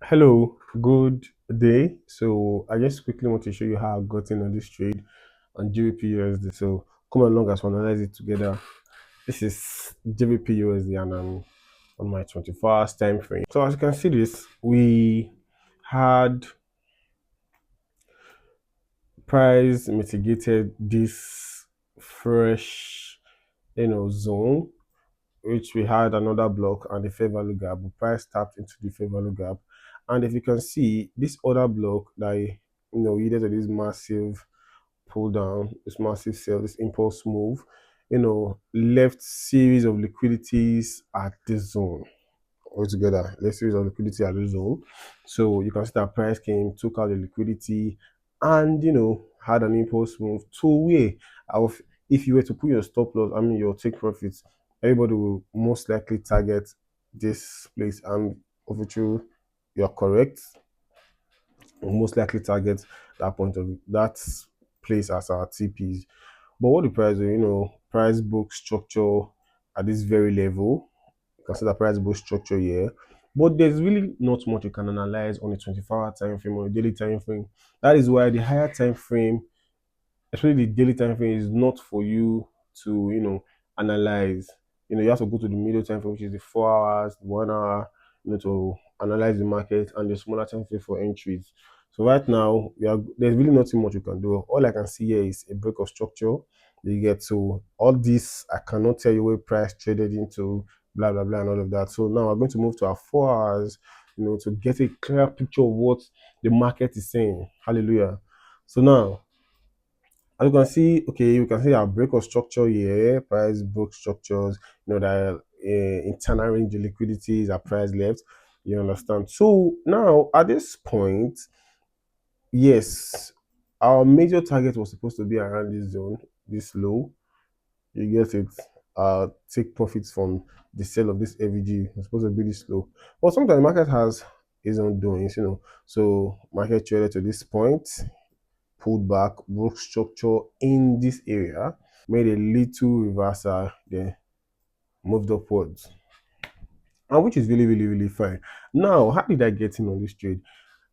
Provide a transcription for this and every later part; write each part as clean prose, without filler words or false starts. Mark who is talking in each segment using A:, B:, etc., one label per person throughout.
A: Hello, good day. So I just quickly want to show you how I got in on this trade on GBP USD. So come along as we analyze it together. This is GBP USD and I'm on my 24 hours time frame. So as you can see this, we had price mitigated this fresh, zone, which we had another block and the fair value gap. The price tapped into the fair value gap. And if you can see this other block that either to this massive pull down, this massive sell, this impulse move, left series of liquidities at this zone altogether. Left series of liquidity at this zone. So you can see that price came, took out the liquidity, and had an impulse move to where if you were to put your stop loss, I mean your take profits, everybody will most likely target this place, and of which you're correct, will most likely target that point of that place as our TPs. But what the price do, price book structure at this very level, consider price book structure here. But there's really not much you can analyze on a 24-hour time frame or a daily time frame. That is why the higher time frame, especially the daily time frame, is not for you to analyze. You have to go to the middle time frame, which is the 4 hours, the 1 hour, to analyze the market, and the smaller time frame for entries. So right now there's really nothing much you can do. All I can see here is a break of structure. You get to all this. I cannot tell you where price traded into, blah blah blah, and all of that. So now I'm going to move to our 4 hours, to get a clear picture of what the market is saying. Hallelujah. So now, as you can see, okay, we can see our break of structure here, price book structures, that internal range of liquidities are price left. You understand? So now at this point, yes, our major target was supposed to be around this zone, this low. You get it? Take profits from the sale of this AVG. It's supposed to be this low. But sometimes the market has its own doings, So market traded to this point, pulled back, broke structure in this area, made a little reversal, then moved upwards, and which is really, really, really fine. Now, how did I get in on this trade?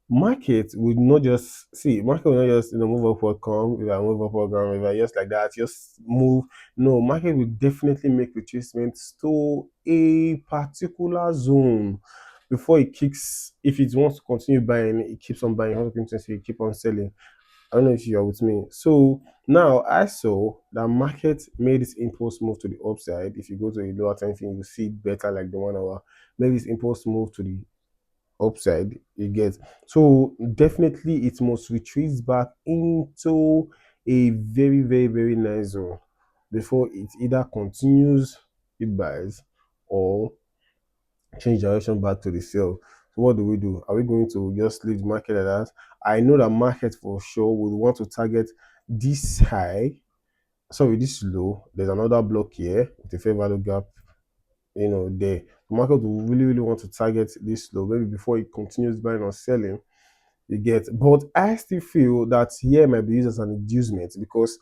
A: Market would not just see, market will not just move upward, come, if I move upward, come, if I just like that, just move. No, market will definitely make retracements to a particular zone before it kicks. If it wants to continue buying, it keeps on buying. It wants to continue, it keep on selling. I don't know if you're with me. So now I saw that market made this impulse move to the upside. If you go to a lower time frame, you see it better like the 1 hour. Made this impulse move to the upside. You get, so definitely it must retreat back into a very, very, very nice zone before it either continues, it buys, or change direction back to the sell. So what do? Are we going to just leave the market like that? I know that market for sure would want to target this high, sorry, this low. There's another block here with a fair value gap, there. The market will really, really want to target this low, maybe before it continues buying or selling. You get, but I still feel that here might be used as an inducement, because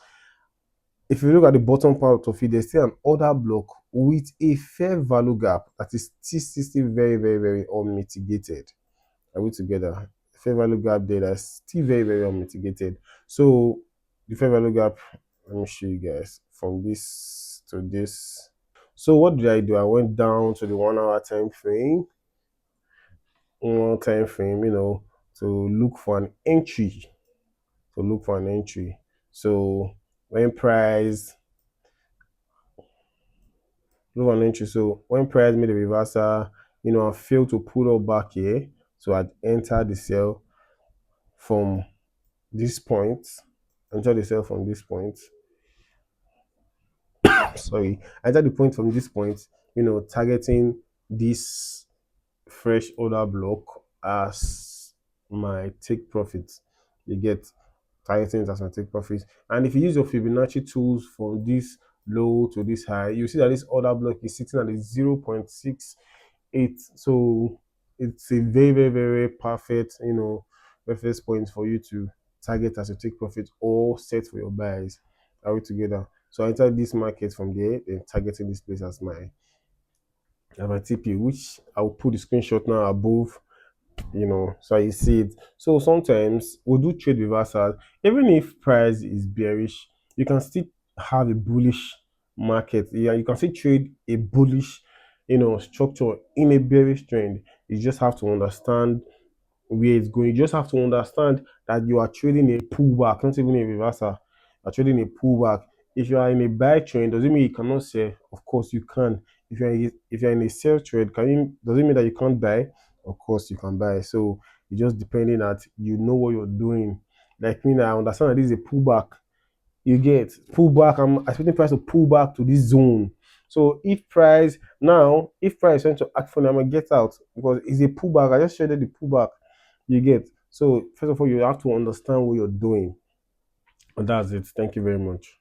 A: if you look at the bottom part of it, there's still an order block with a fair value gap that is still very, very, very unmitigated. Are we together? Fair value gap there that's still very, very unmitigated. So the fair value gap, let me show you guys from this to this. So what did I do? I went down to the 1 hour time frame, to look for an entry. So when price look an entry. So when price made a reversal, I failed to pull up back here. So I'd entered the sell from this point. Enter the sell from this point. Sorry, enter the point from this point, targeting this fresh order block as my take profit. You get, targeting it as my take profit. And if you use your Fibonacci tools from this low to this high, you see that this order block is sitting at a 0.68. So it's a very, very, very perfect, reference point for you to target as a take profit or set for your buys. Are we together? So I entered this market from there, then targeting this place as my TP, which I'll put the screenshot now above So you see it. So sometimes we do trade reversal. Even if price is bearish, you can still have a bullish market. Yeah, you can still trade a bullish, structure in a bearish trend. You just have to understand where it's going. You just have to understand that you are trading a pullback, not even a reversal. You're trading a pullback. If you are in a buy trend, does it mean you cannot sell? Of course you can. If you're in a sell trade, does it mean that you can't buy? Of course you can buy. So it's just depending that you know what you're doing. Like me now, I understand that this is a pullback. You get pullback. I'm expecting price to pull back to this zone. So if price went to act funny, I'm gonna get out because it's a pullback. I just showed you the pullback. You get. So first of all, you have to understand what you're doing. And that's it. Thank you very much.